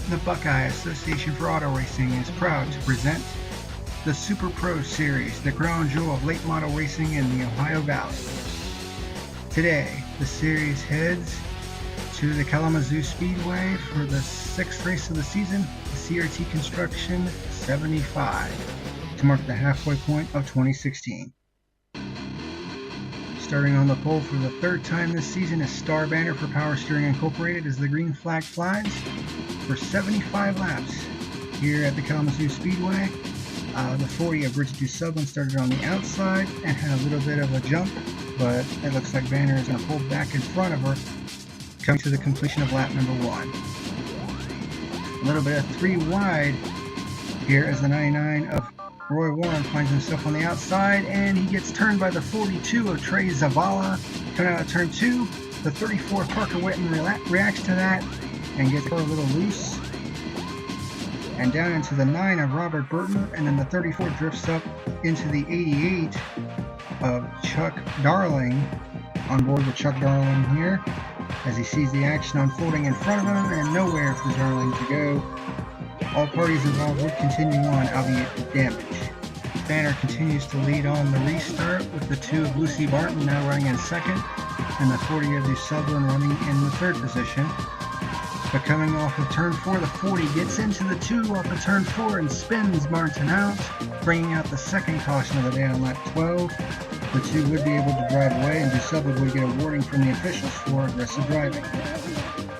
The Buckeye Association for Auto Racing is proud to present the Super Pro Series, the crown jewel of late model racing in the Ohio Valley. Today, the series heads to the Kalamazoo Speedway for the 6th race of the season, the CRT Construction 75, to mark the halfway point of 2016. Starting on the pole for the third time this season is Star Banner for Power Steering Incorporated as the green flag flies for 75 laps here at the Kalamazoo Speedway. The 40 of Bridget DuSublin started on the outside and had a little bit of a jump, but it looks like Banner is going to pull back in front of her, coming to the completion of lap number 1. A little bit of 3 wide here as the 99 of Roy Warren finds himself on the outside, and he gets turned by the 42 of Trey Zavala. Coming out of turn 2, the 34 of Parker Whitten reacts to that and gets a little loose. And down into the 9 of Robert Burton, and then the 34 drifts up into the 88 of Chuck Darling. On board with Chuck Darling here as he sees the action unfolding in front of him and nowhere for Darling to go. All parties involved would continue on, albeit with damage. Banner continues to lead on the restart with the 2 of Lucy Barton now running in second, and the 40 of DuSublin running in the third position. But coming off of turn 4, the 40 gets into the 2 off of turn 4 and spins Martin out, bringing out the second caution of the day on lap 12. The 2 would be able to drive away, and DuSublin would get a warning from the officials for aggressive driving.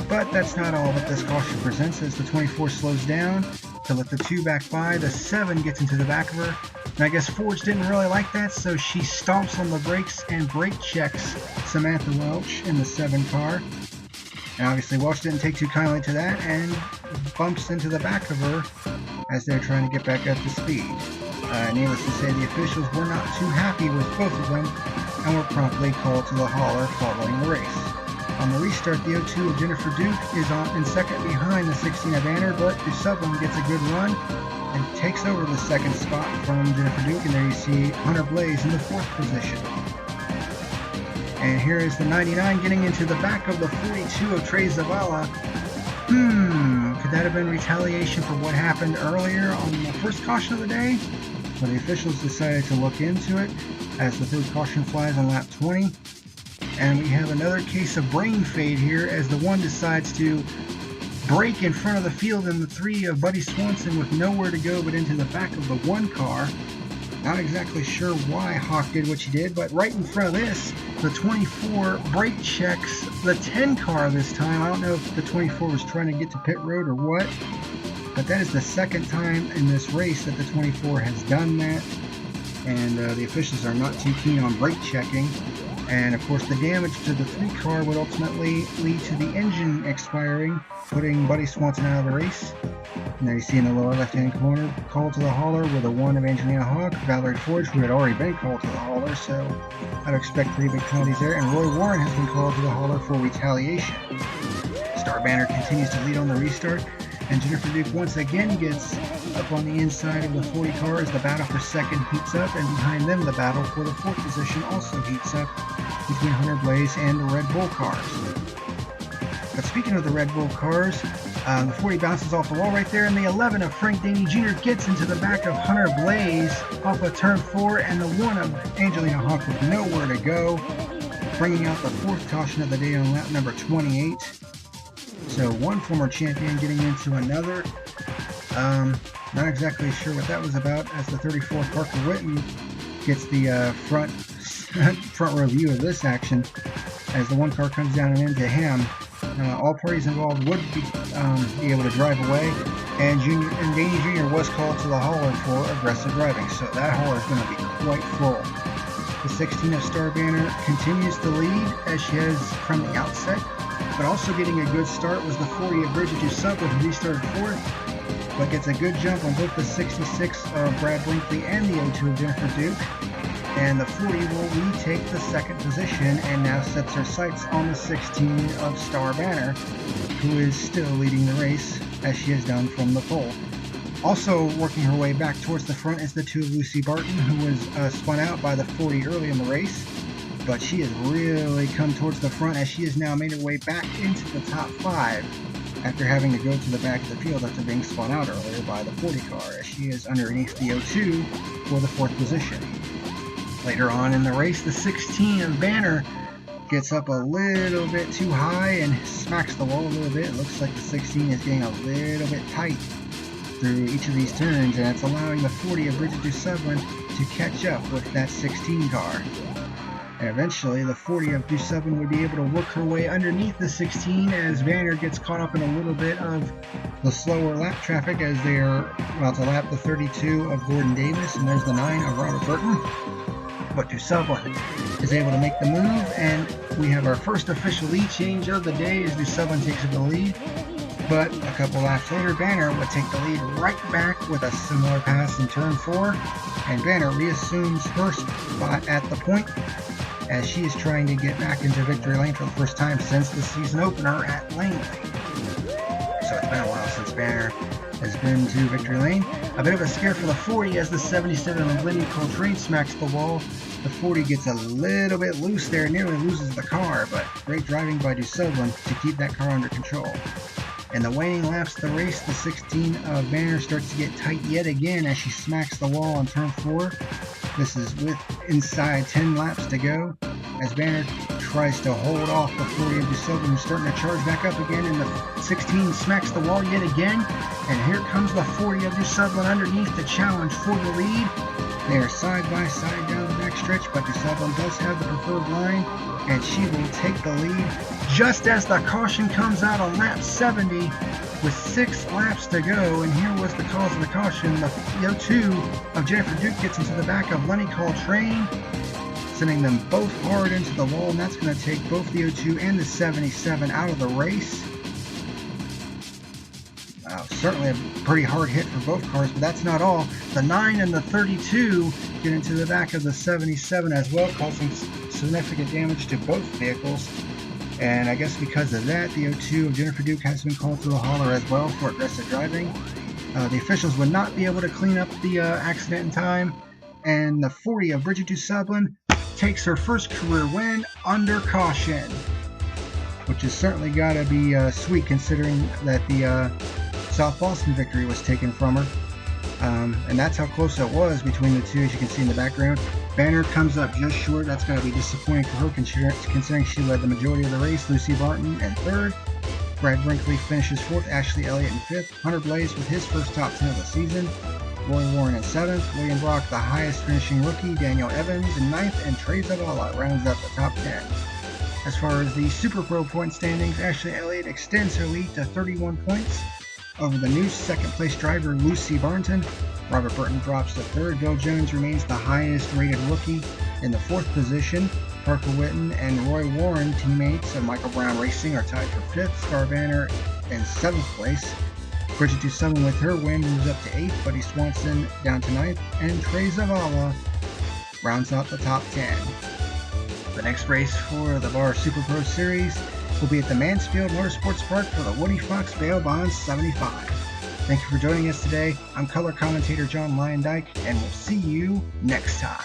But that's not all that this caution presents, as the 24 slows down to let the 2 back by. The 7 gets into the back of her, and I guess Forge didn't really like that, so she stomps on the brakes and brake checks Samantha Welch in the 7 car. And obviously Welch didn't take too kindly to that and bumps into the back of her as they're trying to get back up to speed. Needless to say, the officials were not too happy with both of them and were promptly called to the hauler following the race. On the restart, the 02 of Jennifer Duke is on in second behind the 16 of Banner, but DuSublin gets a good run and takes over the second spot from Jennifer Duke, and there you see Hunter Blaze in the 4th position. And here is the 99 getting into the back of the 42 of Trey Zavala. Could that have been retaliation for what happened earlier on the first caution of the day? Well, the officials decided to look into it as the 3rd caution flies on lap 20. And we have another case of brain fade here as the 1 decides to brake in front of the field, and the 3 of Buddy Swanson with nowhere to go but into the back of the 1 car. Not exactly sure why Hawk did what she did, but right in front of this, the 24 brake checks the 10 car this time. I don't know if the 24 was trying to get to pit road or what, but that is the 2nd time in this race that the 24 has done that, and the officials are not too keen on brake checking. And of course the damage to the 3 car would ultimately lead to the engine expiring, putting Buddy Swanson out of the race. And there you see in the lower left hand corner, called to the hauler with a 1 of Angelina Hawk, Valerie Forge, who had already been called to the hauler, so I'd expect pretty big penalties there. And Roy Warren has been called to the hauler for retaliation. Star Banner continues to lead on the restart, and Jennifer Duke once again gets up on the inside of the 40 car as the battle for second heats up, and behind them the battle for the 4th position also heats up between Hunter Blaze and the Red Bull cars. But speaking of the Red Bull cars, the 40 bounces off the wall right there, and the 11 of Frank Daney Jr. gets into the back of Hunter Blaze off of turn 4, and the 1 of Angelina Hawk with nowhere to go, bringing out the 4th caution of the day on lap number 28. So one former champion getting into another. Not exactly sure what that was about, as the 34 Parker Whitten gets the front row view of this action as the 1 car comes down and into him. All parties involved would be able to drive away, and Daney Jr. was called to the hauler for aggressive driving, so that hauler is going to be quite full. The 16 of Star Banner continues to lead as she has from the outset, but also getting a good start was the 40 of Bridget DuSublin, who restarted 4th, but gets a good jump on both the 66 of Brad Brinkley and the 02 of Jennifer Duke. And the 40 will retake the 2nd position and now sets her sights on the 16 of Star Banner, who is still leading the race as she has done from the pole. Also working her way back towards the front is the 2 of Lucy Barton, who was spun out by the 40 early in the race, but she has really come towards the front as she has now made her way back into the top 5 after having to go to the back of the field after being spun out earlier by the 40 car, as she is underneath the 02 for the 4th position. Later on in the race, the 16 of BAAR gets up a little bit too high and smacks the wall a little bit. It looks like the 16 is getting a little bit tight through each of these turns, and it's allowing the 40 of Bridget DuSublin to catch up with that 16 car. And eventually the 40 of DuSublin would be able to work her way underneath the 16 as BAAR gets caught up in a little bit of the slower lap traffic as they are about to lap the 32 of Gordon Davis, and there's the 9 of Robert Burton. But DuSublin is able to make the move, and we have our first official lead change of the day as DuSublin takes the lead. But a couple laps later, BAAR would take the lead right back with a similar pass in turn 4, and BAAR reassumes her spot at the point as she is trying to get back into victory lane for the first time since the season opener at Langley. So it's been a while since BAAR has been to victory lane. A bit of a scare for the 40 as the 77 of Lenny Coltrane smacks the wall. The 40 gets a little bit loose there, nearly loses the car, but great driving by DuSublin to keep that car under control. In the waning laps of the race, the 16 of BAAR starts to get tight yet again as she smacks the wall on turn 4. This is with inside 10 laps to go as BAAR tries to hold off the 40 of DuSublin, who's starting to charge back up again, and the 16 smacks the wall yet again, and here comes the 40 of DuSublin underneath to challenge for the lead. They are side by side down the backstretch, but DuSublin does have the preferred line, and she will take the lead just as the caution comes out on lap 70 with 6 laps to go. And here was the cause of the caution. The 02 of Jennifer Duke gets into the back of Lenny Coltrane, sending them both hard into the wall, and that's going to take both the 02 and the 77 out of the race. Certainly a pretty hard hit for both cars, but that's not all. The 9 and the 32 get into the back of the 77 as well, causing significant damage to both vehicles. And I guess because of that, the 02 of Jennifer Duke has been called to the hauler as well for aggressive driving. The officials would not be able to clean up the accident in time, and the 40 of Bridget DuSublin takes her first career win under caution, which has certainly got to be sweet considering that the South Boston victory was taken from her. And that's how close it was between the two, as you can see in the background. BAAR comes up just short. That's going to be disappointing for her considering she led the majority of the race. Lucy Barton in 3rd. Brad Brinkley finishes 4th. Ashley Elliott in 5th. Hunter Blaze with his first top 10 of the season. Roy Warren in 7th. William Brock, the highest finishing rookie. Daniel Evans in 9th. And Trey Zavala rounds up the top 10. As far as the Super Pro point standings, Ashley Elliott extends her lead to 31 points over the new 2nd place driver Lucy Barton. Robert Burton drops to 3rd. Bill Jones remains the highest rated rookie in the 4th position. Parker Whitten and Roy Warren, teammates of Michael Brown Racing, are tied for 5th. Star Banner in 7th place. Bridget DuSublin with her win moves up to 8th. Buddy Swanson down to 9th. And Trey Zavala rounds out the top 10. The next race for the BAAR Super Pro Series will be at the Mansfield Motorsports Park for the Woody Fox Bail Bonds 75. Thank you for joining us today. I'm color commentator John Lyondike, and we'll see you next time.